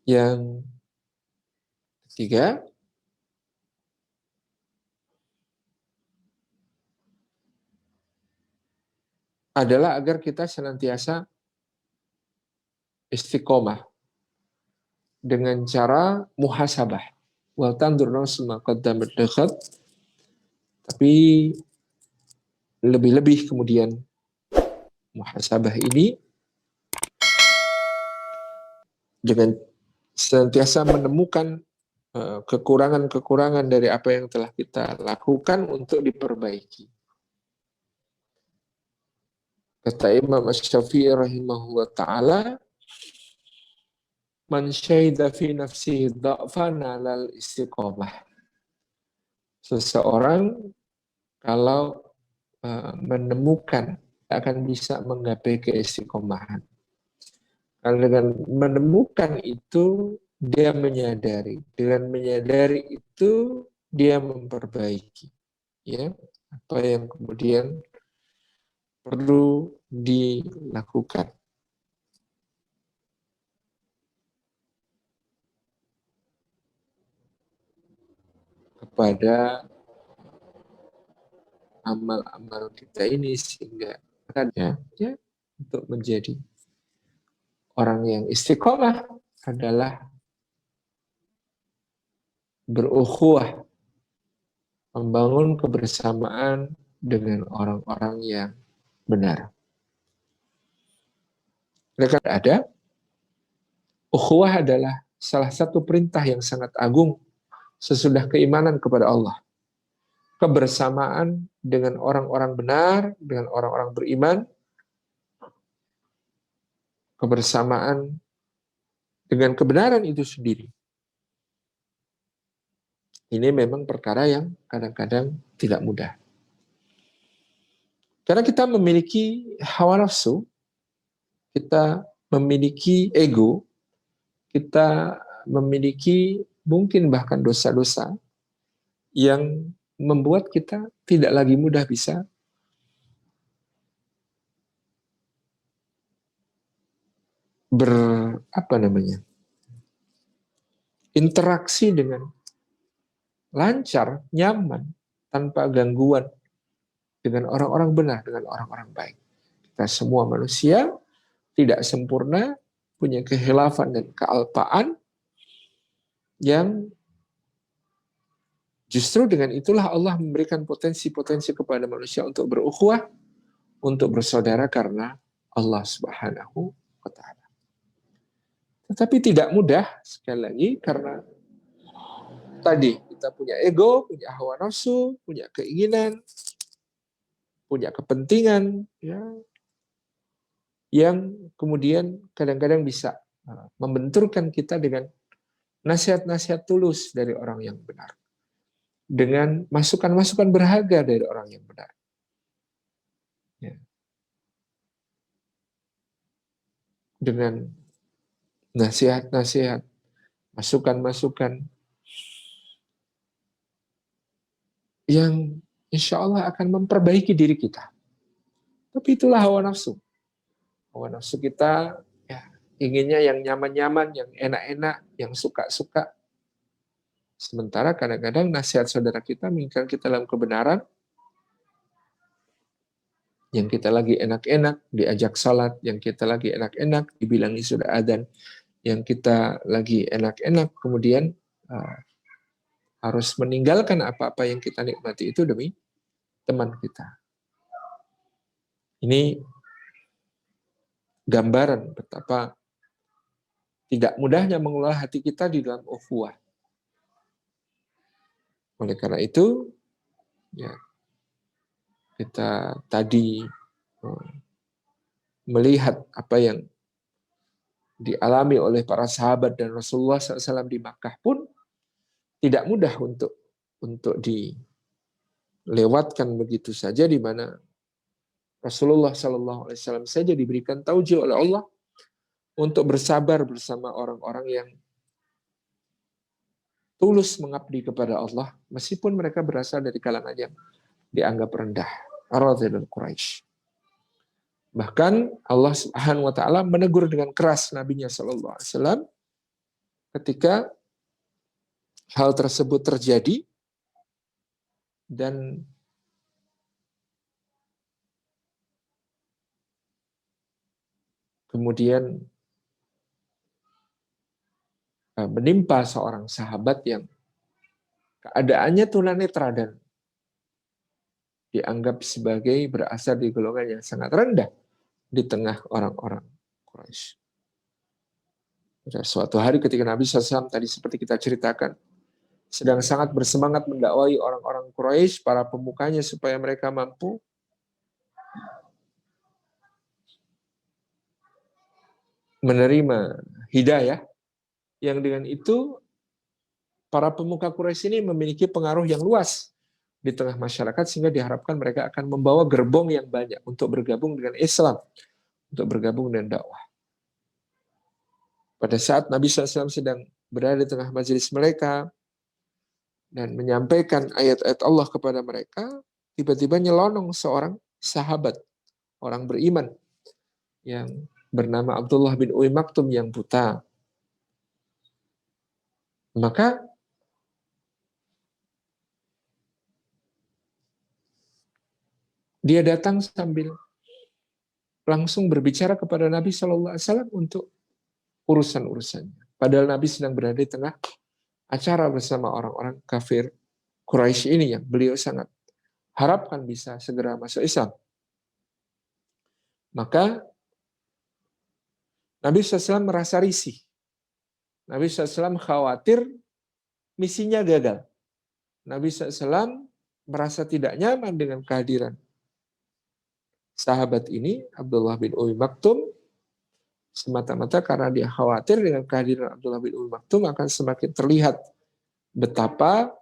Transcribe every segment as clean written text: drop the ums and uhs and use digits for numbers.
Yang ketiga adalah agar kita senantiasa istiqomah dengan cara muhasabah. Wal tandur nafsun ma qaddamat lighad. Tapi lebih-lebih kemudian muhasabah ini dengan senantiasa menemukan kekurangan-kekurangan dari apa yang telah kita lakukan untuk diperbaiki. Kata Imam Asy-Syafi'i rahimahullah ta'ala, man syahida fi nafsihi dha'fan 'alal istiqomah. Seseorang kalau menemukan akan bisa menggapai keistiqomahan. Karena dengan menemukan itu dia menyadari, dengan menyadari itu dia memperbaiki, ya apa yang kemudian perlu dilakukan. Kepada amal-amal kita ini sehingga ya untuk menjadi orang yang istiqomah adalah berukhuwah, membangun kebersamaan dengan orang-orang yang benar. Mereka ada ukhuwah adalah salah satu perintah yang sangat agung sesudah keimanan kepada Allah. Kebersamaan dengan orang-orang benar, dengan orang-orang beriman, kebersamaan dengan kebenaran itu sendiri. Ini memang perkara yang kadang-kadang tidak mudah. Karena kita memiliki hawa nafsu, kita memiliki ego, kita memiliki mungkin bahkan dosa-dosa yang membuat kita tidak lagi mudah bisa interaksi dengan lancar, nyaman, tanpa gangguan dengan orang-orang benar, dengan orang-orang baik. Kita semua manusia tidak sempurna, punya kehilafan dan kealpaan, yang justru dengan itulah Allah memberikan potensi-potensi kepada manusia untuk berukhuwah, untuk bersaudara karena Allah Subhanahu wa Ta'ala. Tetapi tidak mudah, sekali lagi, karena tadi kita punya ego, punya hawa nafsu, punya keinginan, punya kepentingan, ya, yang kemudian kadang-kadang bisa membenturkan kita dengan nasihat-nasihat tulus dari orang yang benar, dengan masukan-masukan berharga dari orang yang benar. Ya. Dengan nasihat-nasihat, masukan-masukan yang insya Allah akan memperbaiki diri kita. Tapi itulah hawa nafsu. Hawa nafsu kita ya, inginnya yang nyaman-nyaman, yang enak-enak, yang suka-suka. Sementara kadang-kadang nasihat saudara kita mengingatkan kita dalam kebenaran, yang kita lagi enak-enak, diajak salat, yang kita lagi enak-enak, dibilangi sudah adzan, yang kita lagi enak-enak, kemudian harus meninggalkan apa-apa yang kita nikmati itu demi teman kita. Ini gambaran betapa tidak mudahnya mengelola hati kita di dalam ukhuwah. Oleh karena itu, ya, kita tadi melihat apa yang dialami oleh para sahabat dan Rasulullah SAW di Makkah pun tidak mudah untuk dilewatkan begitu saja, di mana Rasulullah SAW saja diberikan taujiah oleh Allah untuk bersabar bersama orang-orang yang tulus mengabdi kepada Allah, meskipun mereka berasal dari kalangan yang dianggap rendah, Ar-Radhi dan Quraisy. Bahkan Allah Subhanahu wa Ta'ala menegur dengan keras Nabi-Nya SAW ketika hal tersebut terjadi dan kemudian menimpa seorang sahabat yang keadaannya tunanetra dan dianggap sebagai berasal di golongan yang sangat rendah di tengah orang-orang Quraisy. Suatu hari ketika Nabi SAW tadi seperti kita ceritakan, sedang sangat bersemangat mendakwai orang-orang Quraisy, para pemukanya supaya mereka mampu menerima hidayah, yang dengan itu para pemuka Quraisy ini memiliki pengaruh yang luas di tengah masyarakat sehingga diharapkan mereka akan membawa gerbong yang banyak untuk bergabung dengan Islam, untuk bergabung dengan dakwah. Pada saat Nabi SAW sedang berada di tengah majelis mereka dan menyampaikan ayat-ayat Allah kepada mereka, tiba-tiba nyelonong seorang sahabat, orang beriman, yang bernama Abdullah bin Uwi Maktum yang buta. Maka dia datang sambil langsung berbicara kepada Nabi SAW untuk urusan-urusannya. Padahal Nabi sedang berada di tengah acara bersama orang-orang kafir Quraisy ini yang beliau sangat harapkan bisa segera masuk Islam. Maka Nabi SAW merasa risih. Nabi SAW khawatir misinya gagal. Nabi SAW merasa tidak nyaman dengan kehadiran sahabat ini, Abdullah bin Uwi Maktum, semata-mata karena dia khawatir dengan kehadiran Abdullah bin Uwi Maktum akan semakin terlihat betapa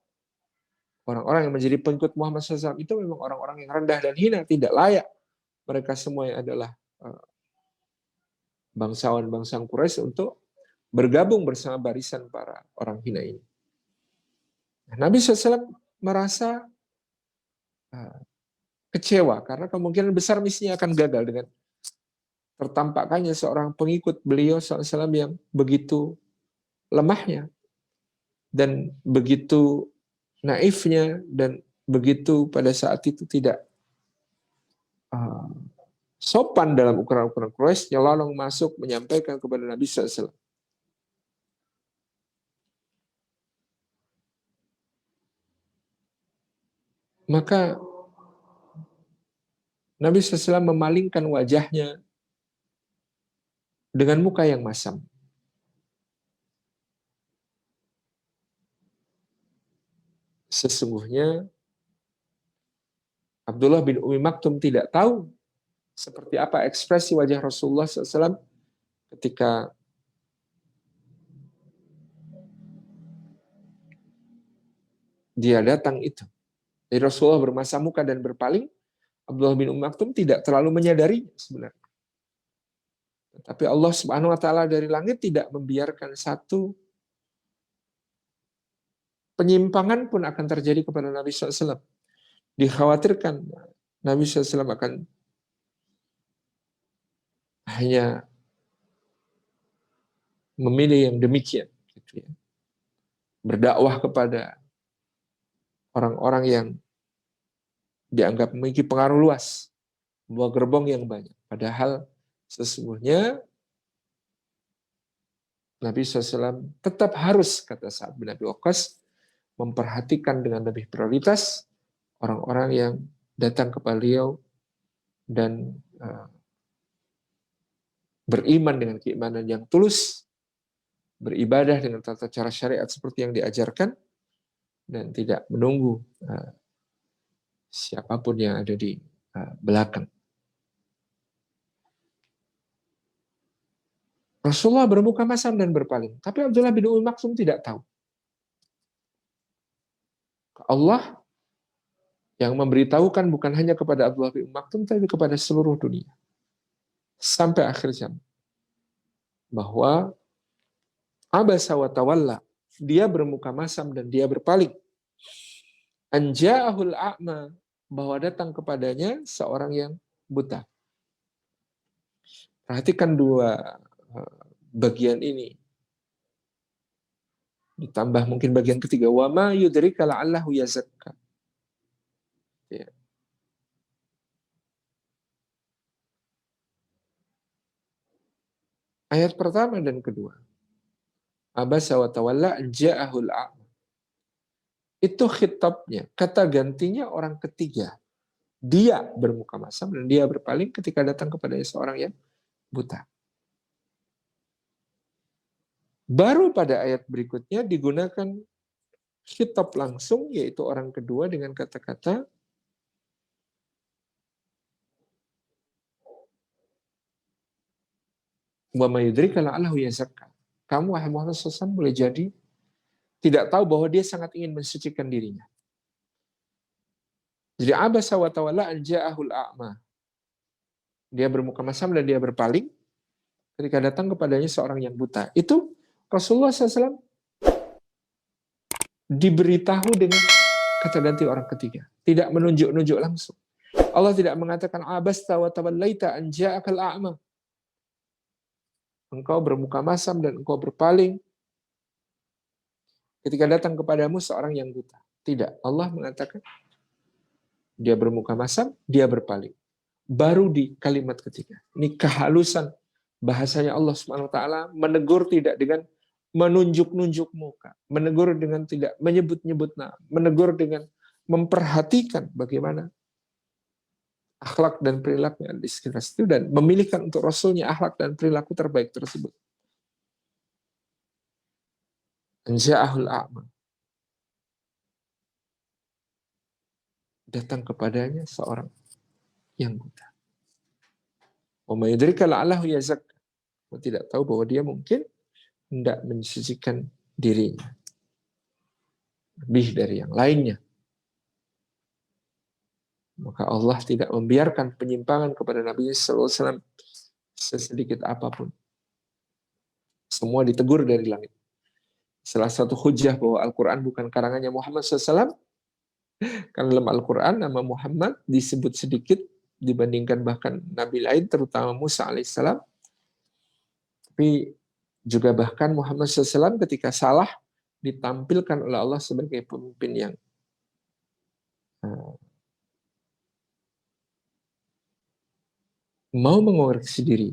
orang-orang yang menjadi pengikut Muhammad SAW itu memang orang-orang yang rendah dan hina, tidak layak. Mereka semua yang adalah bangsawan-bangsawan Quraisy untuk bergabung bersama barisan para orang hina ini. Nabi SAW merasa kecewa karena kemungkinan besar misinya akan gagal dengan tertampakkannya seorang pengikut beliau SAW yang begitu lemahnya dan begitu naifnya dan begitu pada saat itu tidak sopan dalam ukuran-ukuran Quraisy, nyelonong masuk menyampaikan kepada Nabi SAW. Maka Nabi SAW memalingkan wajahnya dengan muka yang masam. Sesungguhnya Abdullah bin Umi Maktum tidak tahu seperti apa ekspresi wajah Rasulullah SAW ketika dia datang itu. Jadi Rasulullah bermasa muka dan berpaling, Abdullah bin Umi Maktum tidak terlalu menyadari sebenarnya. Tapi Allah Subhanahu wa taala dari langit tidak membiarkan satu penyimpangan pun akan terjadi kepada Nabi SAW. Dikhawatirkan Nabi SAW akan hanya memilih yang demikian, gitu ya. Berdakwah kepada orang-orang yang dianggap memiliki pengaruh luas, membawa gerbong yang banyak. Padahal sesungguhnya Nabi SAW tetap harus, kata Sa'ad bin Abi Waqqas, memperhatikan dengan lebih prioritas orang-orang yang datang kepada beliau dan beriman dengan keimanan yang tulus, beribadah dengan tata cara syariat seperti yang diajarkan, dan tidak menunggu siapapun yang ada di belakang. Rasulullah bermuka masam dan berpaling, tapi Abdullah bin Umi Maktum tidak tahu. Allah yang memberitahukan bukan hanya kepada Abdullah bin Umi Maktum, tapi kepada seluruh dunia. Sampai akhir zaman. Bahwa abasa wa tawalla, dia bermuka masam dan dia berpaling. Anja'ahul a'ma, bahwa datang kepadanya seorang yang buta. Perhatikan dua bagian ini. Ditambah mungkin bagian ketiga, wa ma yudrika la'allahu yazakka. Ya. Ayat pertama dan kedua. Abasa wa tawalla an ja'ahul a'ma. Itu khitabnya, kata gantinya orang ketiga. Dia bermuka masam dan dia berpaling ketika datang kepada seorang yang buta. Baru pada ayat berikutnya digunakan khitab langsung, yaitu orang kedua dengan kata-kata wa may yudrika la'allahu yazakka. Kamu wahai Muhammad SAW boleh jadi tidak tahu bahwa dia sangat ingin mensucikan dirinya. Jadi abasa wa tawalla an ja'ahul a'ma. Dia bermuka masam dan dia berpaling ketika datang kepadanya seorang yang buta. Itu Rasulullah SAW diberitahu dengan kata ganti orang ketiga. Tidak menunjuk-nunjuk langsung. Allah tidak mengatakan abasta wa tawallaita an ja'akal a'ma. Engkau bermuka masam dan engkau berpaling ketika datang kepadamu seorang yang buta. Tidak. Allah mengatakan dia bermuka masam, dia berpaling. Baru di kalimat ketiga. Ini kehalusan bahasanya Allah SWT menegur tidak dengan menunjuk-nunjuk muka, menegur dengan tidak menyebut-nyebut nama, menegur dengan memperhatikan bagaimana akhlak dan perilaku yang di sekitar situ dan memilihkan untuk Rasulnya akhlak dan perilaku terbaik tersebut. Anja'ahul a'ma. Datang kepadanya seorang yang buta. Wa may yudrika la'allahu yazakka. Tidak tahu bahwa dia mungkin hendak mensucikan dirinya lebih dari yang lainnya. Maka Allah tidak membiarkan penyimpangan kepada Nabi SAW sesedikit apapun. Semua ditegur dari langit. Salah satu hujah bahwa Al-Quran bukan karangannya Muhammad SAW, karena dalam Al-Quran nama Muhammad disebut sedikit dibandingkan bahkan Nabi lain, terutama Musa alaihissalam. Tapi juga bahkan Muhammad SAW ketika salah ditampilkan oleh Allah sebagai pemimpin yang mau mengoreksi diri,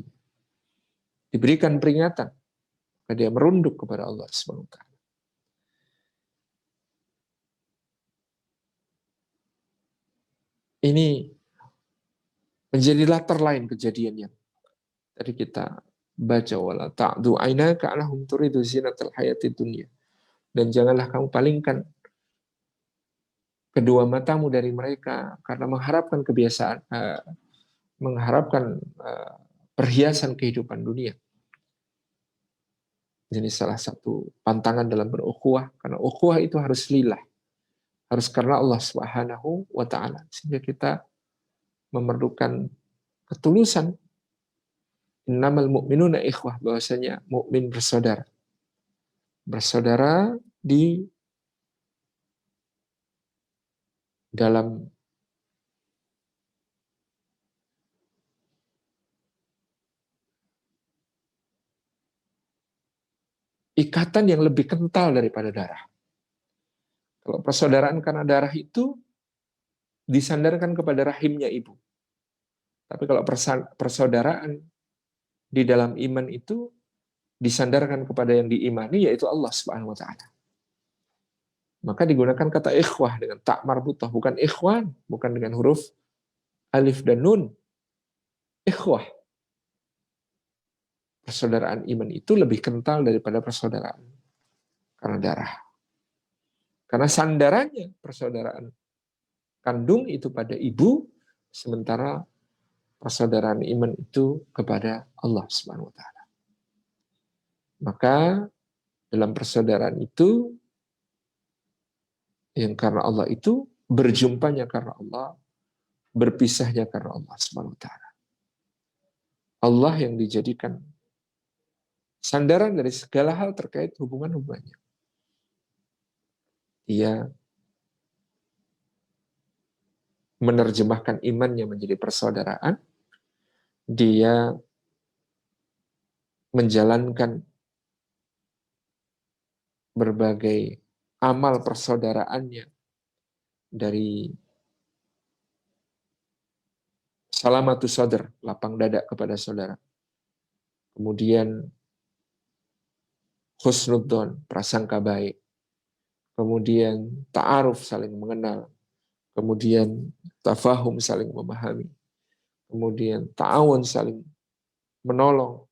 diberikan peringatan, maka dia merunduk kepada Allah SWT. Ini menjadi latar lain kejadian yang tadi kita baca, wala ta'du ainaka anahum turidu zinatal hayati dunya. Dan janganlah kamu palingkan kedua matamu dari mereka karena mengharapkan kebiasaan, mengharapkan perhiasan kehidupan dunia. Ini salah satu pantangan dalam berukhuwah, karena ukhuwah itu harus lillah, harus karena Allah Subhanahu wa taala, sehingga kita memerlukan ketulusan. Innamal mu'minuna ikhwah, bahwasanya mukmin bersaudara. Bersaudara di dalam ikatan yang lebih kental daripada darah. Kalau persaudaraan karena darah itu disandarkan kepada rahimnya ibu. Tapi kalau persaudaraan di dalam iman itu disandarkan kepada yang diimani, yaitu Allah Subhanahu wa taala. Maka digunakan kata ikhwah dengan tak marbutah, bukan ikhwan, bukan dengan huruf alif dan nun. Ikhwah. Persaudaraan iman itu lebih kental daripada persaudaraan karena darah. Karena sandarannya persaudaraan kandung itu pada ibu, sementara persaudaraan iman itu kepada Allah Subhanahu wa taala. Maka dalam persaudaraan itu yang karena Allah itu berjumpanya karena Allah, berpisahnya karena Allah Subhanahu wa taala. Allah yang dijadikan sandaran dari segala hal terkait hubungan-hubungannya. Dia menerjemahkan imannya menjadi persaudaraan. Dia menjalankan berbagai amal persaudaraannya, dari salamatus sadr, lapang dada kepada saudara. Kemudian husnudzon, prasangka baik. Kemudian ta'aruf, saling mengenal. Kemudian tafahum, saling memahami. Kemudian ta'awun, saling menolong.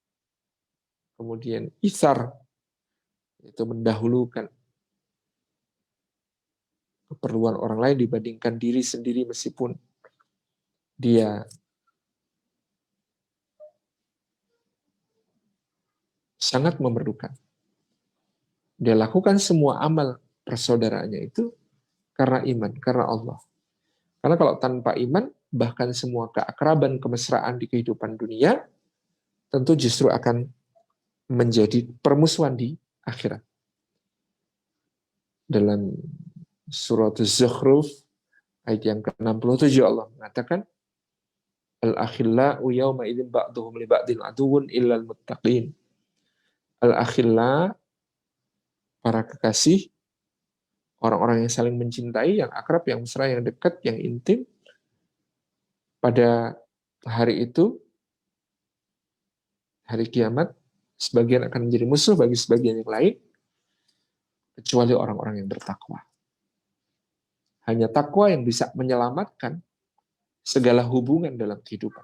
Kemudian isar, itu mendahulukan keperluan orang lain dibandingkan diri sendiri meskipun dia sangat memerlukan. Dia lakukan semua amal persaudaraannya itu karena iman, karena Allah. Karena kalau tanpa iman, bahkan semua keakraban, kemesraan di kehidupan dunia, tentu justru akan menjadi permusuhan di akhirat. Dalam surat Az-Zukhruf, ayat yang ke-67 Allah mengatakan, Al-akhillau yawma idzin ba'duhum li ba'din aduwwun illal muttaqin. Al-akhilla, para kekasih, orang-orang yang saling mencintai, yang akrab, yang mesra, yang dekat, yang intim, pada hari itu, hari kiamat, sebagian akan menjadi musuh bagi sebagian yang lain, kecuali orang-orang yang bertakwa. Hanya takwa yang bisa menyelamatkan segala hubungan dalam kehidupan.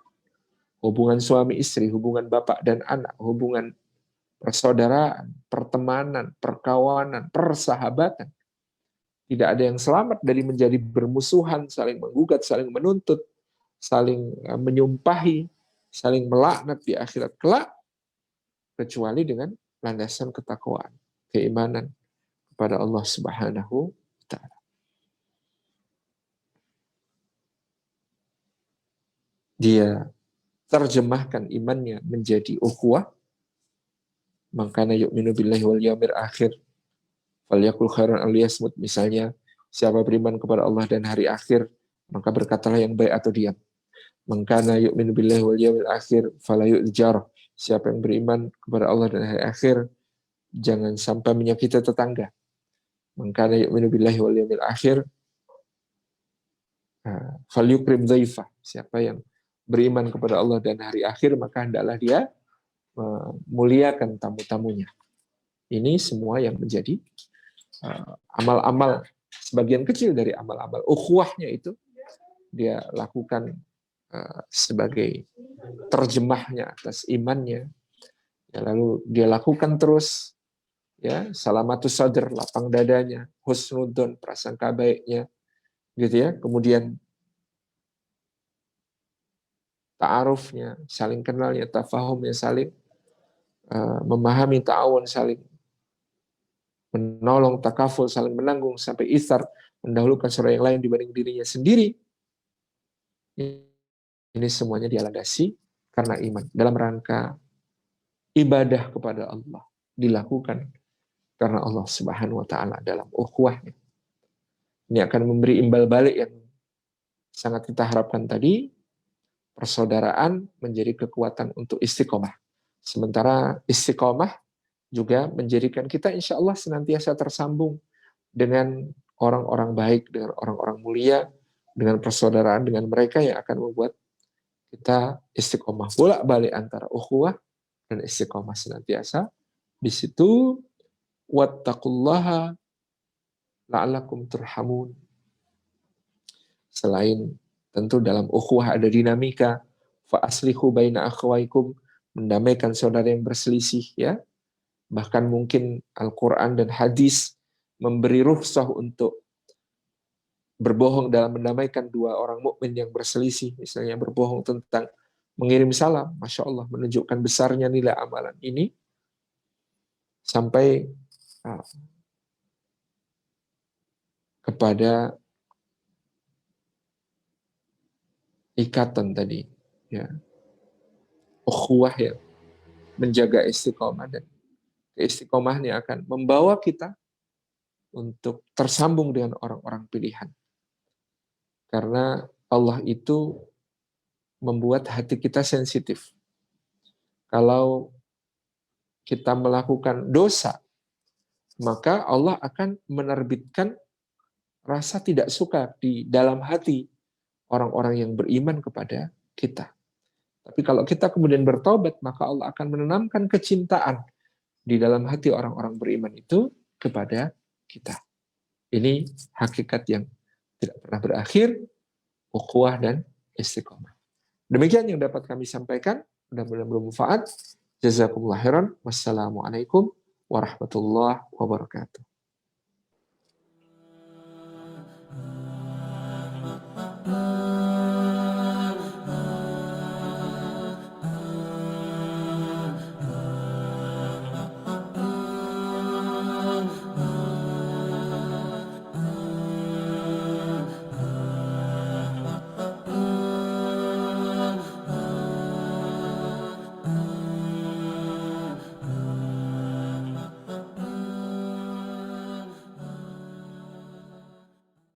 Hubungan suami istri, hubungan bapak dan anak, hubungan persaudaraan, pertemanan, perkawanan, persahabatan. Tidak ada yang selamat dari menjadi bermusuhan, saling menggugat, saling menuntut, saling menyumpahi, saling melaknat di akhirat kelak, kecuali dengan landasan ketakwaan, keimanan kepada Allah Subhanahu wa Ta'ala. Dia terjemahkan imannya menjadi ukhuwah, maka yu'minu billahi wal yaumil akhir falyakul khairan aw liyasmut. Misalnya, siapa beriman kepada Allah dan hari akhir, maka berkatalah yang baik atau diam. Maka yu'minu billahi wal yaumil akhir fala yu'jar. Siapa yang beriman kepada Allah dan hari akhir, jangan sampai menyakiti tetangga. Maka yu'minu billahi wal yaumil akhir falyukrim dhaifah. Siapa yang beriman kepada Allah dan hari akhir, maka hendaklah dia memuliakan tamu-tamunya. Ini semua yang menjadi amal-amal, sebagian kecil dari amal-amal ukhuwahnya itu dia lakukan sebagai terjemahnya atas imannya. Ya, lalu dia lakukan terus, ya, salamatus sadr, lapang dadanya, husnudzon, prasangka baiknya, gitu ya. Kemudian ta'arufnya, saling kenalnya, tafahumnya, saling memahami, ta'awun, saling menolong, takaful, saling menanggung, sampai isar, mendahulukan seorang yang lain dibanding dirinya sendiri. Ini semuanya dia landasi karena iman. Dalam rangka ibadah kepada Allah dilakukan karena Allah Subhanahu wa Ta'ala dalam ukhuwahnya. Ini akan memberi imbal balik yang sangat kita harapkan tadi. Persaudaraan menjadi kekuatan untuk istiqomah. Sementara istiqomah juga menjadikan kita insya Allah senantiasa tersambung dengan orang-orang baik, dengan orang-orang mulia, dengan persaudaraan dengan mereka yang akan membuat kita istiqomah. Bolak-balik antara ukhuwah dan istiqomah senantiasa. Di situ wattaqullaha la'allakum turhamun. Selain tentu dalam ukhuwah ada dinamika, fa aslihu baina akhwaikum, mendamaikan saudara yang berselisih, ya. Bahkan mungkin Al-Qur'an dan hadis memberi rukhsah untuk berbohong dalam mendamaikan dua orang mukmin yang berselisih, misalnya berbohong tentang mengirim salam. Masya Allah, menunjukkan besarnya nilai amalan ini sampai kepada ikatan tadi, ya, ukhuwah yang menjaga istiqomah, dan istiqomahnya akan membawa kita untuk tersambung dengan orang-orang pilihan. Karena Allah itu membuat hati kita sensitif. Kalau kita melakukan dosa, maka Allah akan menerbitkan rasa tidak suka di dalam hati orang-orang yang beriman kepada kita. Tapi kalau kita kemudian bertobat, maka Allah akan menanamkan kecintaan di dalam hati orang-orang beriman itu kepada kita. Ini hakikat yang tidak pernah berakhir, ukhuwah dan istiqomah. Demikian yang dapat kami sampaikan. Mudah-mudahan bermanfaat. Jazakumullah khairan. Wassalamualaikum warahmatullahi wabarakatuh.